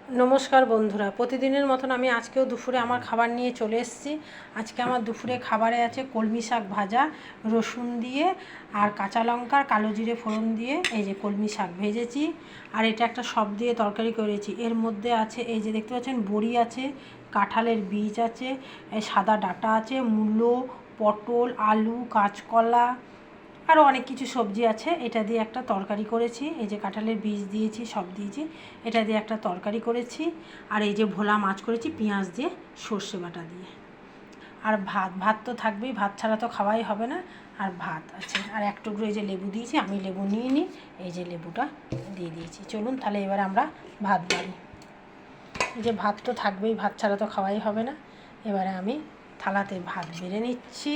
নমস্কার বন্ধুরা, প্রতিদিনের মতন আমি আজকেও দুপুরে আমার খাবার নিয়ে চলে এসেছি। আজকে আমার দুপুরে খাবারে আছে কলমি শাক ভাজা, রসুন দিয়ে আর কাঁচা লঙ্কার কালো জিরে ফোড়ন দিয়ে এই যে কলমি শাক ভেজেছি। আর এটা একটা সব দিয়ে তরকারি করেছি। এর মধ্যে আছে এই যে দেখতে পাচ্ছেন বড়ি আছে, কাঁঠালের বীজ আছে, সাদা ডাঁটা আছে, মূলো, পটল, আলু, কাঁচকলা, আরও অনেক কিছু সবজি আছে। এটা দিয়ে একটা তরকারি করেছি। এই যে কাঁঠালের বীজ দিয়েছি, সব দিয়েছি। এটা দিয়ে একটা তরকারি করেছি। আর এই যে ভোলা মাছ করেছি পেঁয়াজ দিয়ে, সর্ষে বাটা দিয়ে। আর ভাত তো থাকবেই, ভাত ছাড়া তো খাওয়াই হবে না। আর ভাত আছে, আর এক টুকরো এই যে লেবু দিয়েছি, আমি লেবু নিয়ে নিই, এই যে লেবুটা দিয়ে দিয়েছি। চলুন তাহলে এবার আমরা ভাত বাড়ি। এই যে ভাত তো থাকবেই, ভাত ছাড়া তো খাওয়াই হবে না। এবারে আমি থালাতে ভাত বেড়ে নিচ্ছি।